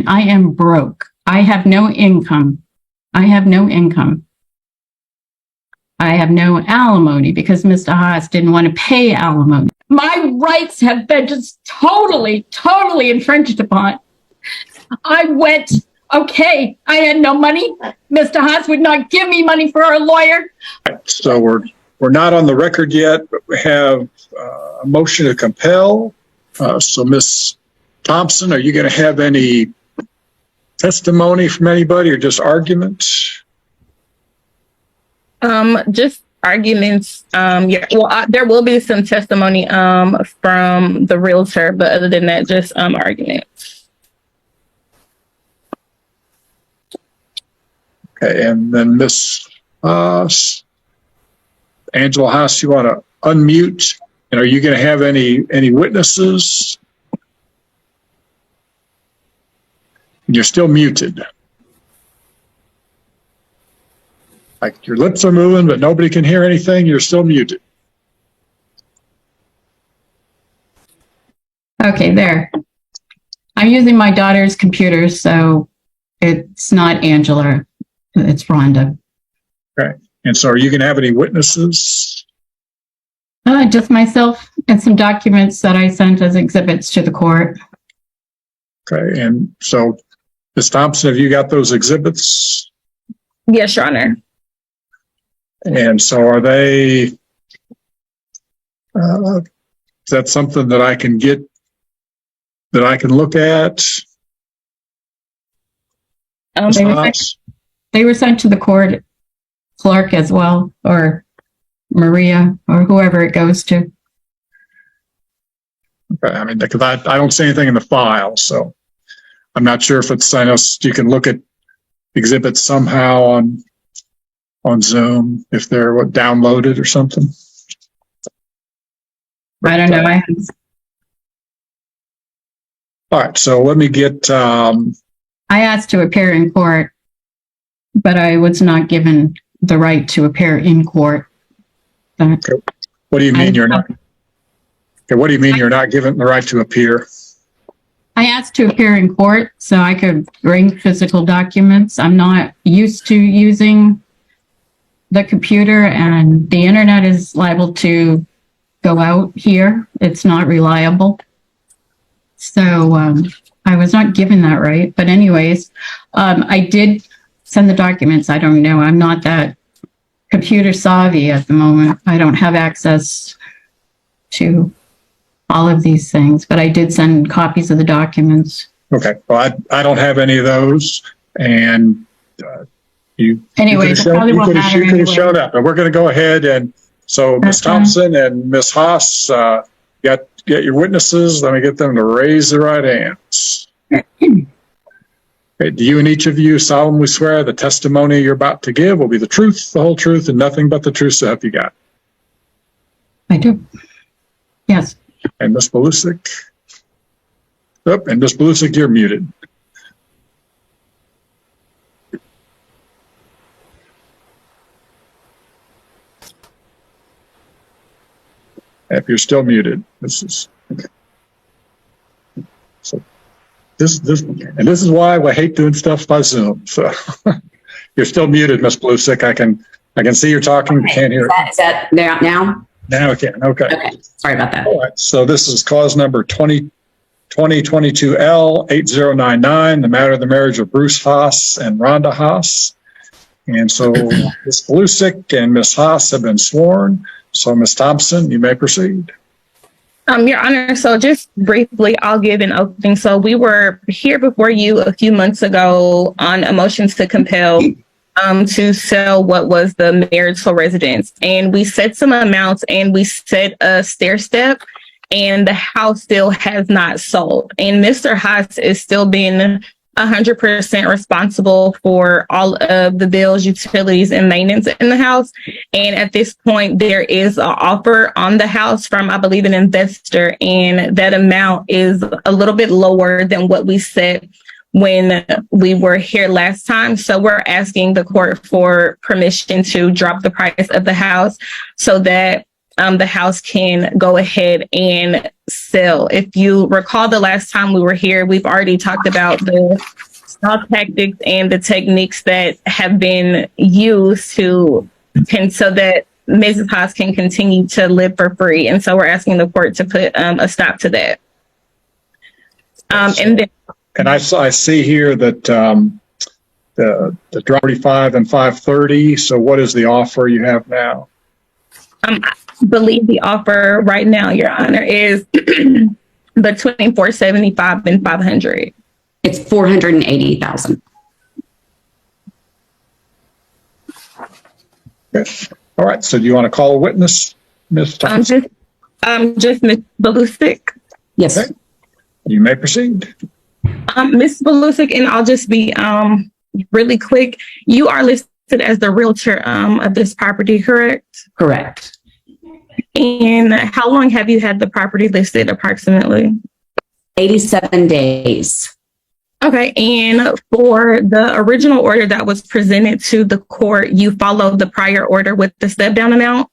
I am broke. I have no income. I have no income. I have no alimony because Mr. Haas didn't want to pay alimony. My rights have been just totally infringed upon. I went, okay, I had no money. Mr. Haas would not give me money for a lawyer. So we're not on the record yet, but we have a motion to compel. So Ms. Thompson, are you going to have any testimony from anybody or just arguments? Just arguments. Yeah. Well, there will be some testimony from the realtor, but other than that, just arguments. Okay, and then Ms. Angela Haas, you want to unmute? And are you going to have any witnesses? You're still muted. Like your lips are moving, but nobody can hear anything. You're still muted. Okay, there. I'm using my daughter's computer, so it's not Angela, it's Rhonda. Okay. And so are you going to have any witnesses? Just myself and some documents that I sent as exhibits to the court. Okay. And so, Ms. Thompson, have you got those exhibits? Yes, Your Honor. And so are they, is that something that I can get, that I can look at? They were sent to the court clerk as well, or Maria, or whoever it goes to. Okay, I mean, because I don't see anything in the file, so I'm not sure if it's, I know you can look at exhibits somehow on Zoom, if they're downloaded or something. I don't know. All right, so let me get. I asked to appear in court, but I was not given the right to appear in court. Okay. What do you mean you're not? Okay, what do you mean you're not given the right to appear? I asked to appear in court so I could bring physical documents. I'm not used to using the computer, and the internet is liable to go out here. It's not reliable. So I was not given that right. But anyways, I did send the documents. I don't know. I'm not that computer savvy at the moment. I don't have access to all of these things, but I did send copies of the documents. Okay. Well, I don't have any of those, and you could have showed up, and we're going to go ahead and so Ms. Thompson and Ms. Haas, get your witnesses. Let me get them to raise their right hands. Okay, do you and each of you solemnly swear the testimony you're about to give will be the truth, the whole truth, and nothing but the truth, so help you God? I do. Yes. And Ms. Belusic? Oh, and Ms. Belusic, you're muted. If you're still muted, this is okay. So this is why I hate doing stuff by Zoom. So you're still muted, Ms. Belusic. I can see you're talking. Okay. Can't hear. Is that there now? Now I can. Okay. Okay. Sorry about that. All right. So this is cause number 2022L 8099, the matter of the marriage of Bruce Haas and Rhonda Haas. And so Ms. Belusic and Ms. Haas have been sworn. So Ms. Thompson, you may proceed. Your Honor, so just briefly, I'll give an opening. So we were here before you a few months ago on a motion to compel to sell what was the marital residence. And we set some amounts and we set a stair step, and the house still has not sold. And Mr. Haas is still being 100% responsible for all of the bills, utilities, and maintenance in the house. And at this point, there is an offer on the house from, I believe, an investor, and that amount is a little bit lower than what we set when we were here last time. So we're asking the court for permission to drop the price of the house so that the house can go ahead and sell. If you recall the last time we were here, we've already talked about the stall tactics and the techniques that have been used so that Mrs. Haas can continue to live for free. And so we're asking the court to put a stop to that. And I see here that the 45 and 530. So what is the offer you have now? I believe the offer right now, Your Honor, is between 475 and 500. It's 480,000. Okay. All right. So do you want to call a witness, Ms. Thompson? Just Ms. Belusic. Yes. Okay. You may proceed. Ms. Belusic, and I'll just be really quick. You are listed as the realtor of this property, correct? Correct. And how long have you had the property listed approximately? 87 days. Okay. And for the original order that was presented to the court, you followed the prior order with the step down amount?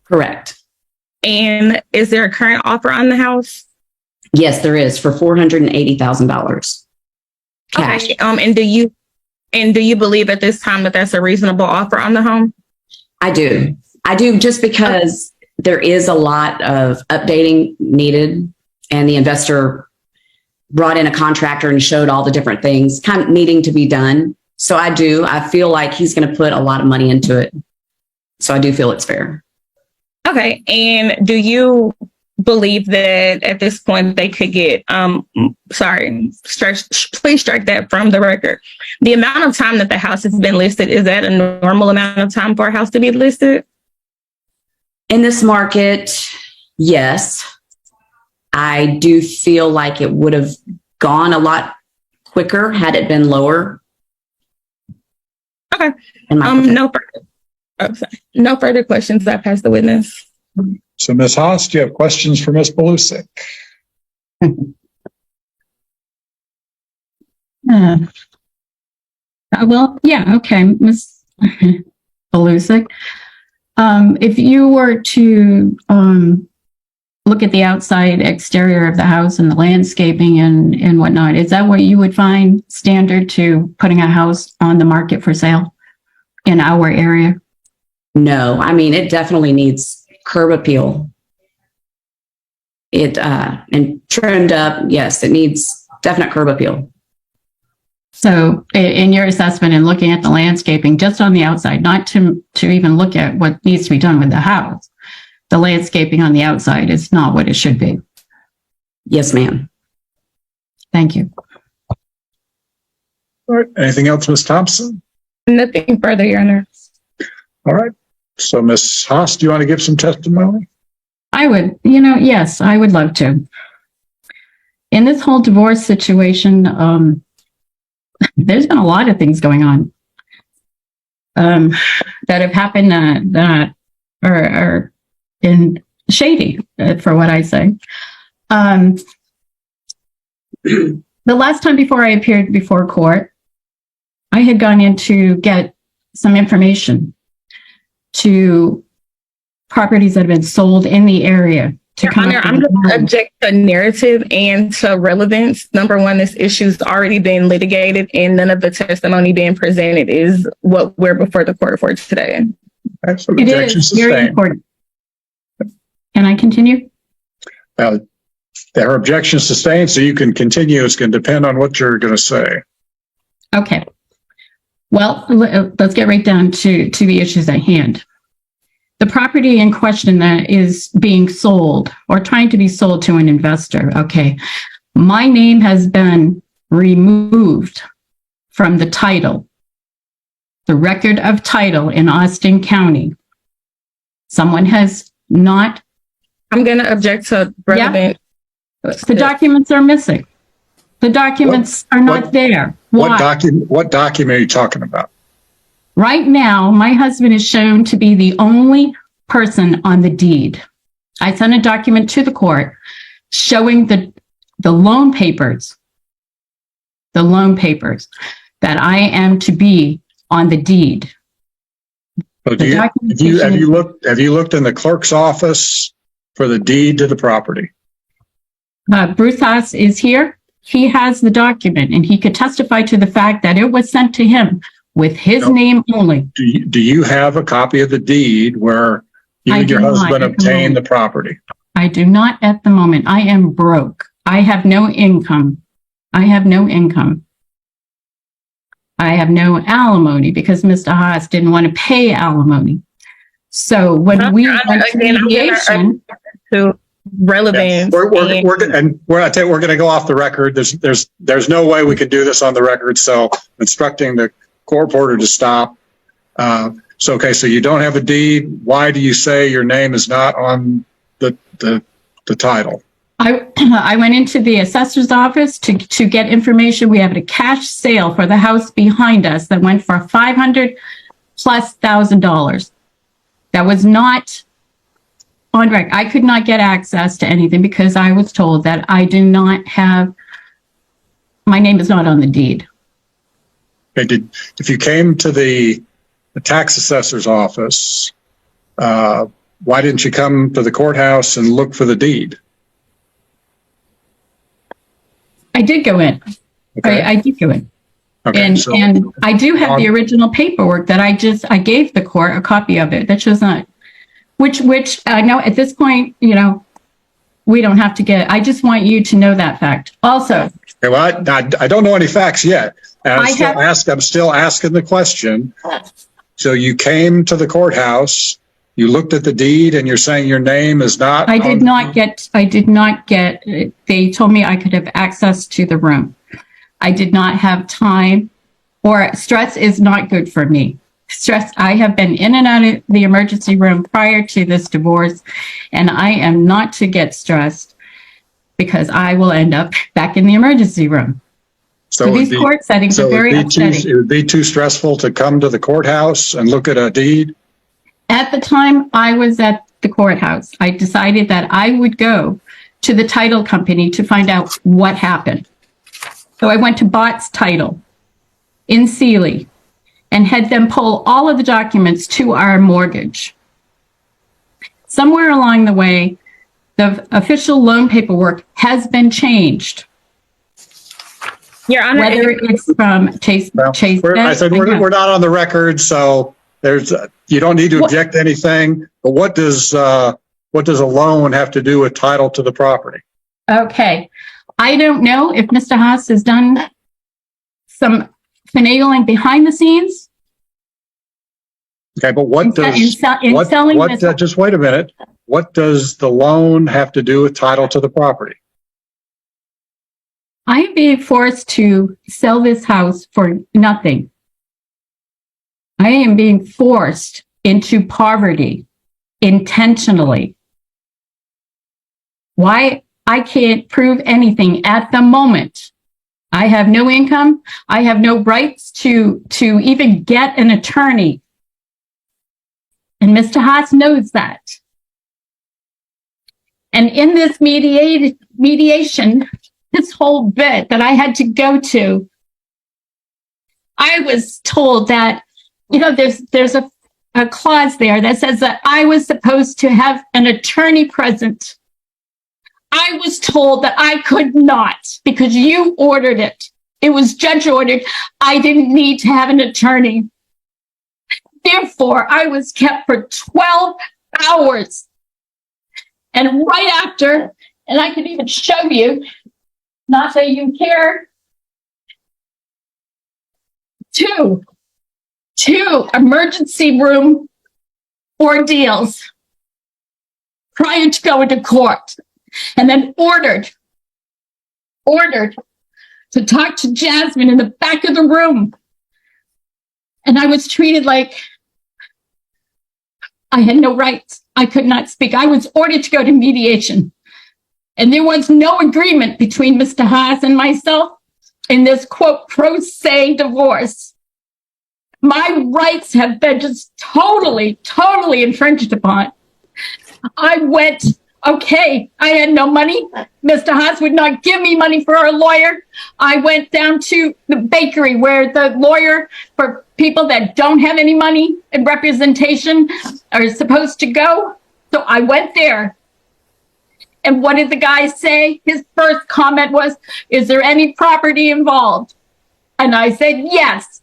Correct. And is there a current offer on the house? Yes, there is, for $480,000 cash. Okay. And do you believe at this time that that's a reasonable offer on the home? I do, just because there is a lot of updating needed, and the investor brought in a contractor and showed all the different things kind of needing to be done. So I feel like he's going to put a lot of money into it. So I do feel it's fair. Okay. And do you believe that at this point they could get, please strike that from the record. The amount of time that the house has been listed, is that a normal amount of time for a house to be listed? In this market, yes. I do feel like it would have gone a lot quicker had it been lower. Okay. No further questions. I pass the witness. So Ms. Haas, do you have questions for Ms. Belusic? Well, yeah, okay, Ms. Belusic. If you were to look at the outside exterior of the house and the landscaping and whatnot, is that what you would find standard to putting a house on the market for sale in our area? No, I mean, it definitely needs curb appeal. And trimmed up, yes, it needs definite curb appeal. So in your assessment and looking at the landscaping just on the outside, not to even look at what needs to be done with the house, the landscaping on the outside is not what it should be. Yes, ma'am. Thank you. All right. Anything else, Ms. Thompson? Nothing further, Your Honor. All right. So Ms. Haas, do you want to give some testimony? I would, yes, I would love to. In this whole divorce situation, there's been a lot of things going on that have happened that are in shady, for what I say. The last time before I appeared before court, I had gone in to get some information to properties that have been sold in the area. Your Honor, I'm going to object to narrative and to relevance. Number one, this issue's already been litigated and none of the testimony being presented is what we're before the court for today. Excellent. It is very important. Can I continue? There are objections sustained, so you can continue. It's going to depend on what you're going to say. Okay. Well, let's get right down to the issues at hand. The property in question that is being sold or trying to be sold to an investor. Okay. My name has been removed from the title, the record of title in Austin County. Someone has not. I'm going to object to relevant. Yeah. The documents are missing. The documents are not there. Why? What document are you talking about? Right now, my husband is shown to be the only person on the deed. I sent a document to the court showing the loan papers, that I am to be on the deed. So have you looked in the clerk's office for the deed to the property? Bruce Haas is here. He has the document and he could testify to the fact that it was sent to him with his name only. Do you have a copy of the deed where you and your husband obtained the property? I do not at the moment. I am broke. I have no income. I have no income. I have no alimony because Mr. Haas didn't want to pay alimony. So when we went to mediation, to relevance, we're going to go off the record. There's no way we can do this on the record. So instructing the court reporter to stop. So you don't have a deed. Why do you say your name is not on the title? I went into the assessor's office to get information. We have a cash sale for the house behind us that went for $500,000+. That was not on record. I could not get access to anything because I was told that I do not have, my name is not on the deed. Okay, if you came to the tax assessor's office, why didn't you come to the courthouse and look for the deed? I did go in. Okay. I did go in. Okay, and I do have the original paperwork that I gave the court a copy of it. That shows not, which I know at this point, we don't have to get, I just want you to know that fact. Also. Okay, well, I don't know any facts yet. And I'm still asking the question. So you came to the courthouse, you looked at the deed, and you're saying your name is not. I did not get, they told me I could have access to the room. I did not have time, or stress is not good for me. Stress, I have been in and out of the emergency room prior to this divorce, and I am not to get stressed because I will end up back in the emergency room. So these court settings are very upsetting. It would be too stressful to come to the courthouse and look at a deed? At the time I was at the courthouse, I decided that I would go to the title company to find out what happened. So I went to Bott's Title in Sealy and had them pull all of the documents to our mortgage. Somewhere along the way, the official loan paperwork has been changed. Your Honor, whether it's from Chase. I said we're not on the record, so you don't need to object to anything. But what does a loan have to do with title to the property? Okay. I don't know if Mr. Haas has done some finagling behind the scenes. Okay, but just wait a minute. What does the loan have to do with title to the property? I am being forced to sell this house for nothing. I am being forced into poverty intentionally. Why? I can't prove anything at the moment. I have no income. I have no rights to even get an attorney. And Mr. Haas knows that. And in this mediation, this whole bit that I had to go to, I was told that, there's a clause there that says that I was supposed to have an attorney present. I was told that I could not because you ordered it. It was judge ordered. I didn't need to have an attorney. Therefore, I was kept for 12 hours. And right after, and I can even show you, not that you care, two emergency room ordeals prior to going to court. And then ordered to talk to Jasmine in the back of the room. And I was treated like I had no rights. I could not speak. I was ordered to go to mediation. And there was no agreement between Mr. Haas and myself in this, quote, pro se divorce. My rights have been just totally infringed upon. I went, okay, I had no money. Mr. Haas would not give me money for a lawyer. I went down to the bakery where the lawyer for people that don't have any money and representation are supposed to go. So I went there. And what did the guy say? His first comment was, is there any property involved? And I said, yes,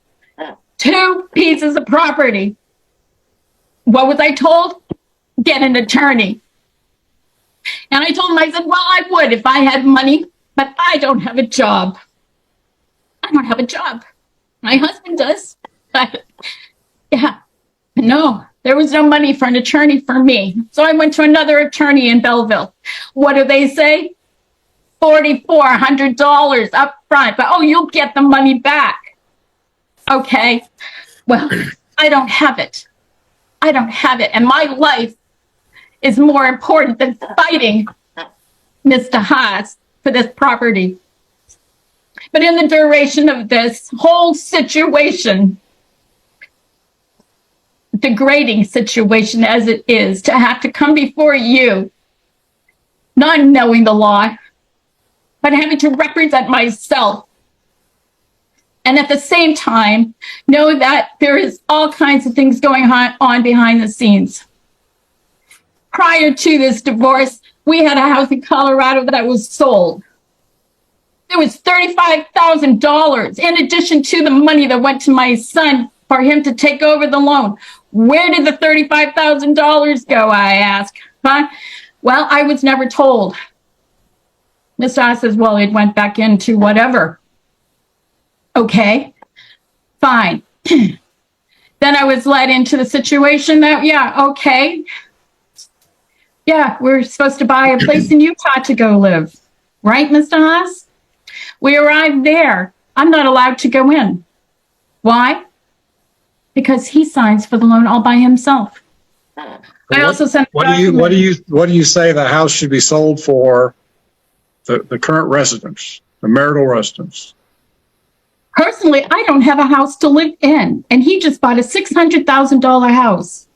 2 pieces of property. What was I told? Get an attorney. And I told him, I said, well, I would if I had money, but I don't have a job. I don't have a job. My husband does. Yeah, no, there was no money for an attorney for me. So I went to another attorney in Belleville. What do they say? $4,400 up front, but oh, you'll get the money back. Okay, well, I don't have it. I don't have it. And my life is more important than fighting Mr. Haas for this property. But in the duration of this whole situation, degrading situation as it is, to have to come before you, not knowing the law, but having to represent myself, and at the same time, know that there is all kinds of things going on behind the scenes. Prior to this divorce, we had a house in Colorado that was sold. It was $35,000 in addition to the money that went to my son for him to take over the loan. Where did the $35,000 go, I ask? Huh? Well, I was never told. Mr. Haas says, well, it went back into whatever. Okay, fine. Then I was led into the situation that, yeah, okay. Yeah, we're supposed to buy a place in Utah to go live. Right, Mr. Haas? We arrived there. I'm not allowed to go in. Why? Because he signs for the loan all by himself. I also sent. What do you say the house should be sold for? The current residence, the marital residence. Personally, I don't have a house to live in, and he just bought a $600,000 house.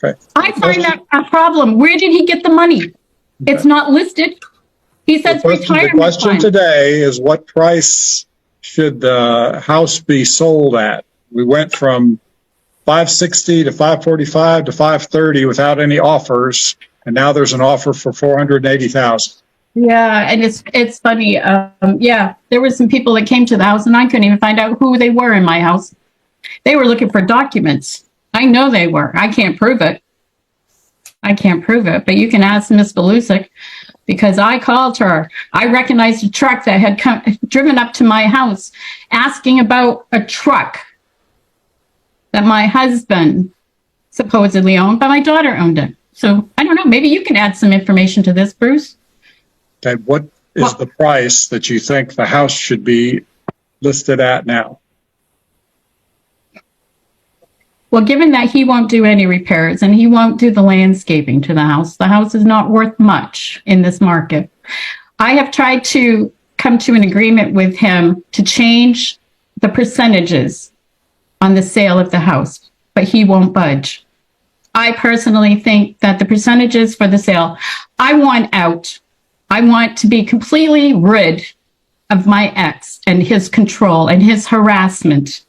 Okay. I find that a problem. Where did he get the money? It's not listed. He says retirement. The question today is, what price should the house be sold at? We went from 560 to 545 to 530 without any offers, and now there's an offer for 480,000. Yeah, and it's funny. Yeah, there were some people that came to the house, and I couldn't even find out who they were in my house. They were looking for documents. I know they were. I can't prove it. But you can ask Miss Belusic, because I called her. I recognized a truck that had driven up to my house asking about a truck that my husband supposedly owned, but my daughter owned it. So I don't know. Maybe you can add some information to this, Bruce. Okay, what is the price that you think the house should be listed at now? Well, given that he won't do any repairs and he won't do the landscaping to the house is not worth much in this market. I have tried to come to an agreement with him to change the percentages on the sale of the house, but he won't budge. I personally think that the percentages for the sale, I want out. I want to be completely rid of my ex and his control and his harassment.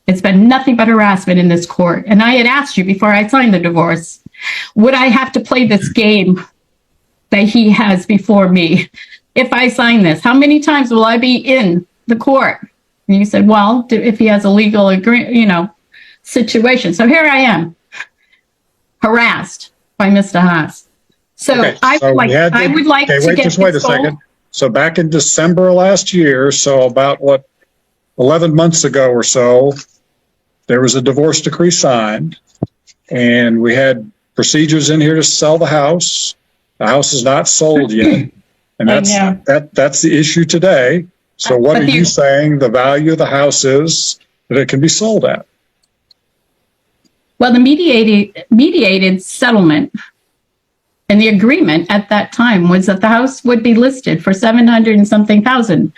It's been nothing but harassment in this court. And I had asked you before I signed the divorce, would I have to play this game that he has before me if I sign this? How many times will I be in the court? And you said, well, if he has a legal situation. So here I am, harassed by Mr. Haas. So, okay, I would like to get just wait a second. So back in December last year, so about 11 months ago or so, there was a divorce decree signed, and we had procedures in here to sell the house. The house is not sold yet, and that's the issue today. So what are you saying the value of the house is that it can be sold at? Well, the mediated settlement and the agreement at that time was that the house would be listed for 700 and something thousand,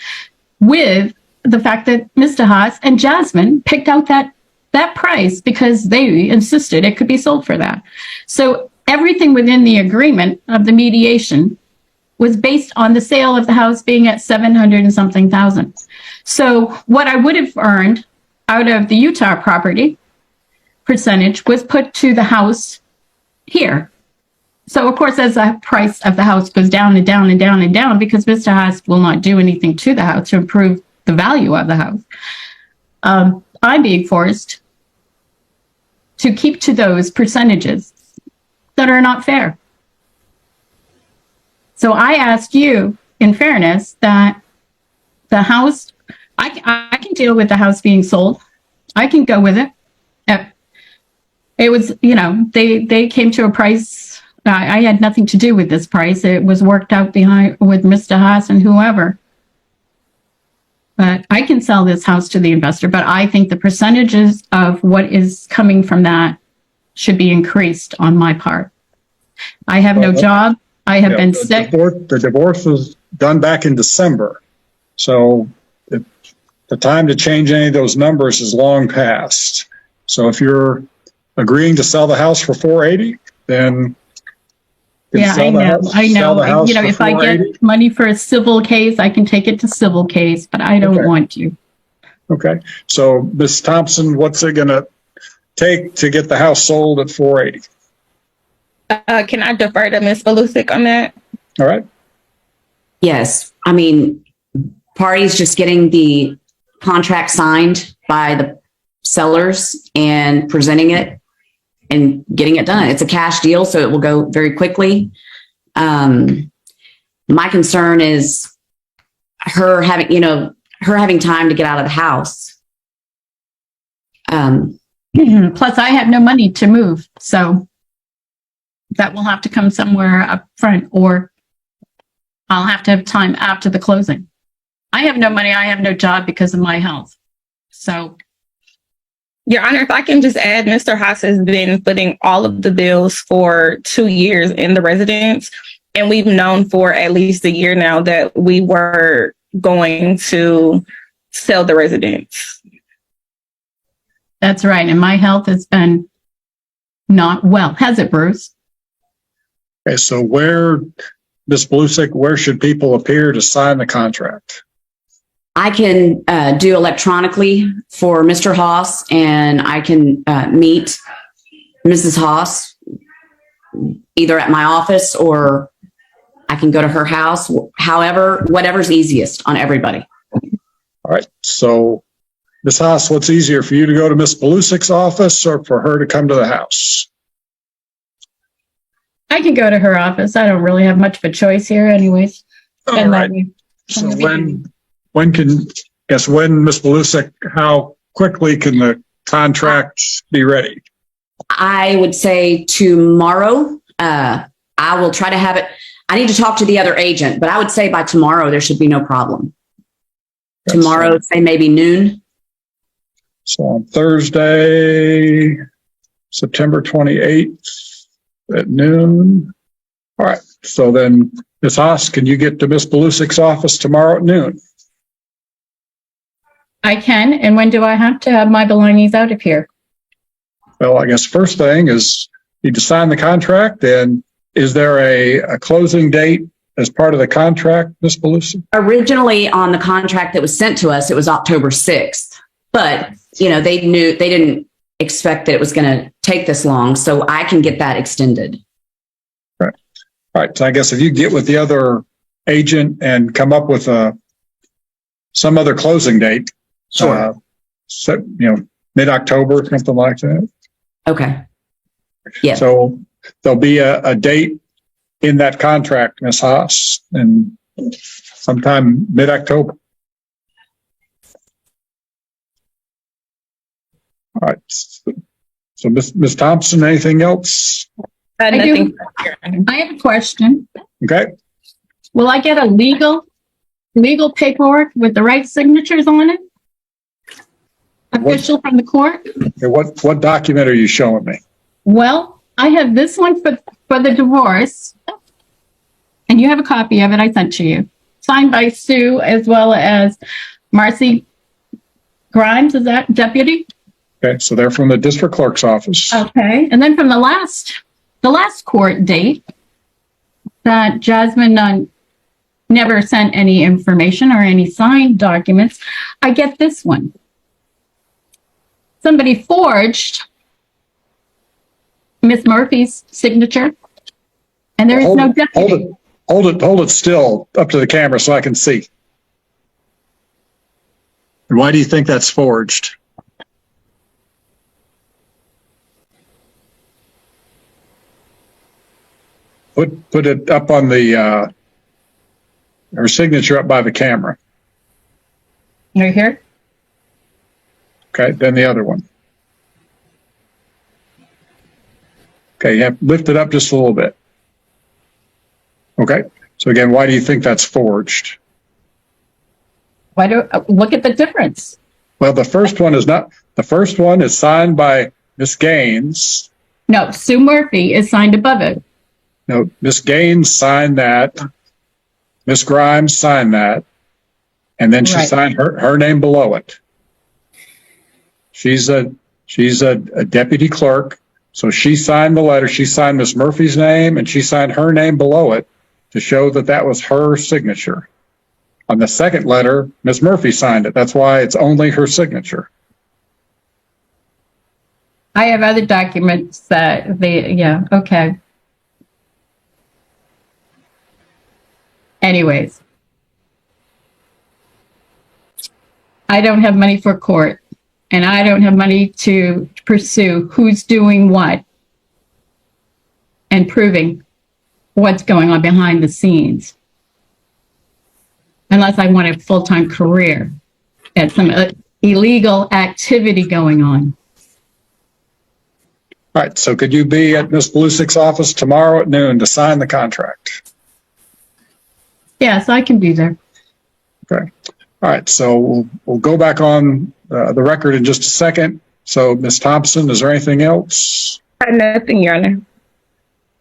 with the fact that Mr. Haas and Jasmine picked out that price because they insisted it could be sold for that. So everything within the agreement of the mediation was based on the sale of the house being at 700 and something thousand. So what I would have earned out of the Utah property percentage was put to the house here. So of course, as the price of the house goes down and down and down and down, because Mr. Haas will not do anything to the house to improve the value of the house, I'm being forced to keep to those percentages that are not fair. So I asked you, in fairness, that the house, I can deal with the house being sold. I can go with it. It was, they came to a price. I had nothing to do with this price. It was worked out with Mr. Haas and whoever. But I can sell this house to the investor, but I think the percentages of what is coming from that should be increased on my part. I have no job. I have been sick. The divorce was done back in December. So the time to change any of those numbers is long past. So if you're agreeing to sell the house for $480, then yeah, I know. If I get money for a civil case, I can take it to civil case, but I don't want to. Okay. So Ms. Thompson, what's it going to take to get the house sold at $480? Can I defer to Ms. Belusic on that? All right. Yes. I mean, parties just getting the contract signed by the sellers and presenting it and getting it done. It's a cash deal, so it will go very quickly. My concern is her having time to get out of the house. Plus, I have no money to move, so that will have to come somewhere up front, or I'll have to have time after the closing. I have no money. I have no job because of my health. So, Your Honor, if I can just add, Mr. Haas has been putting all of the bills for 2 years in the residence, and we've known for at least a year now that we were going to sell the residence. That's right. And my health has been not well. Has it, Bruce? Okay. So Ms. Belusic, where should people appear to sign the contract? I can do electronically for Mr. Haas, and I can meet Mrs. Haas either at my office or I can go to her house. However, whatever's easiest on everybody. All right. So, Ms. Haas, what's easier for you to go to Ms. Belusic's office or for her to come to the house? I can go to her office. I don't really have much of a choice here anyways. All right. So when Ms. Belusic, how quickly can the contract be ready? I would say tomorrow. I will try to have it. I need to talk to the other agent, but I would say by tomorrow, there should be no problem. Tomorrow, say maybe noon. So on Thursday, September 28th at noon. All right. So then, Ms. Haas, can you get to Ms. Belusic's office tomorrow at noon? I can. And when do I have to have my belongings out of here? Well, I guess first thing is you need to sign the contract. And is there a closing date as part of the contract, Ms. Belusic? Originally on the contract that was sent to us, it was October 6th. But, they didn't expect that it was going to take this long. So I can get that extended. Right. All right. So I guess if you get with the other agent and come up with some other closing date, sure. Mid-October, something like that. Okay. Yeah. So there'll be a date in that contract, Ms. Haas, and sometime mid-October. All right. So Ms. Thompson, anything else? Nothing. I have a question. Okay. Will I get a legal paperwork with the right signatures on it? Official from the court? Okay, what document are you showing me? Well, I have this one for the divorce, and you have a copy of it I sent to you. Signed by Sue as well as Marcy Grimes, is that deputy? Okay, so they're from the district clerk's office. Okay, and then from the last court date, that Jasmine never sent any information or any signed documents, I get this one. Somebody forged Miss Murphy's signature And there is no deputy. Hold it still up to the camera so I can see. And why do you think that's forged? Put it up on the her signature up by the camera. Right here? Okay, then the other one. Okay, you have to lift it up just a little bit. Okay, so again, why do you think that's forged? Look at the difference? Well, the first one is not. The first one is signed by Miss Gaines. No, Sue Murphy is signed above it. No, Miss Gaines signed that. Miss Grimes signed that. And then she signed her name below it. She's a deputy clerk. So she signed the letter. She signed Miss Murphy's name and she signed her name below it to show that that was her signature. On the second letter, Miss Murphy signed it. That's why it's only her signature. I have other documents that okay. Anyways, I don't have money for court, and I don't have money to pursue who's doing what and proving what's going on behind the scenes, unless I want a full-time career at some illegal activity going on. All right, so could you be at Ms. Blusick's office tomorrow at noon to sign the contract? Yes, I can be there. Okay. All right, so we'll go back on the record in just a second. So, Ms. Thompson, is there anything else? Nothing, Your Honor.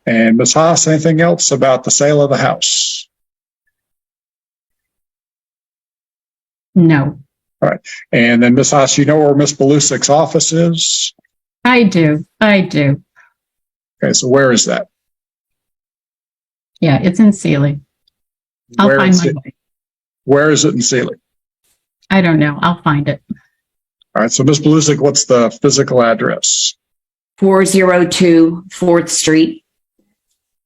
And Ms. Haas, anything else about the sale of the house? No. All right. And then, Ms. Haas, you know where Ms. Blusick's office is? I do. Okay, so where is that? Yeah, it's in Sealy. I'll find my way. Where is it in Sealy? I don't know. I'll find it. All right, so Ms. Blusick, what's the physical address? 402 4th Street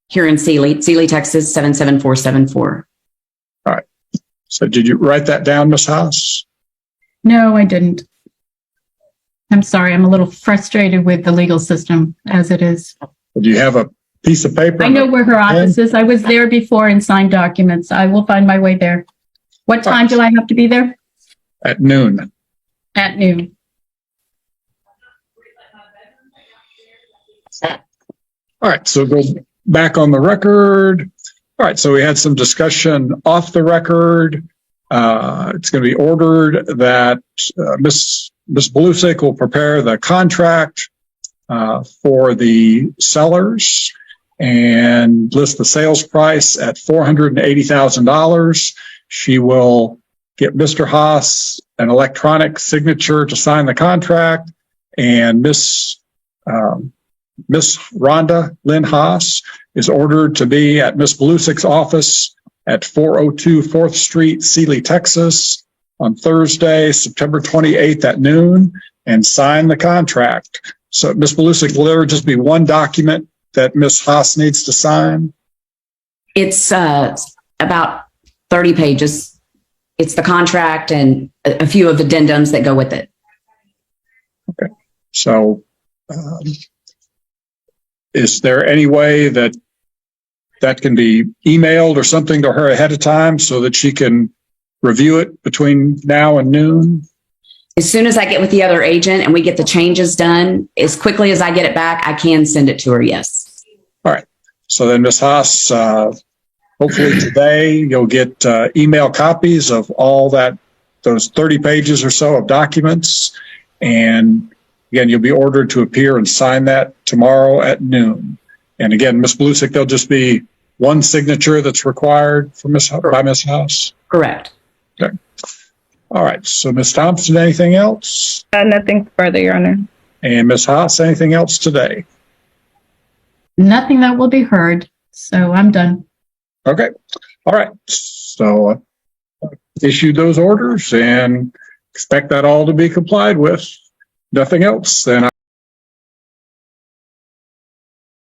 here in Sealy, Texas, 77474. All right. So did you write that down, Ms. Haas? No, I didn't. I'm sorry. I'm a little frustrated with the legal system as it is. Do you have a piece of paper? I know where her office is. I was there before and signed documents. I will find my way there. What time do I have to be there? At noon. At noon. All right, so go back on the record. All right, so we had some discussion off the record. It's going to be ordered that Ms. Blusick will prepare the contract for the sellers and list the sales price at $480,000. She will get Mr. Haas an electronic signature to sign the contract, and Miss Rhonda Lynn Haas is ordered to be at Miss Blusick's office at 402 4th Street, Sealy, Texas, on Thursday, September 28th at noon, and sign the contract. So, Miss Blusick, will there just be one document that Miss Haas needs to sign? It's about 30 pages. It's the contract and a few of the addendums that go with it. Okay. So, is there any way that can be emailed or something to her ahead of time so that she can review it between now and noon? As soon as I get with the other agent and we get the changes done, as quickly as I get it back, I can send it to her, yes. All right. So then, Ms. Haas, hopefully today you'll get email copies of all those 30 pages or so of documents. And again, you'll be ordered to appear and sign that tomorrow at noon. And again, Ms. Blusick, there'll just be one signature that's required by Ms. Haas? Correct. Okay. All right. So, Ms. Thompson, anything else? Nothing further, Your Honor. And Ms. Haas, anything else today? Nothing that will be heard. So I'm done. Okay. All right. So issue those orders and expect that all to be complied with. Nothing else. Then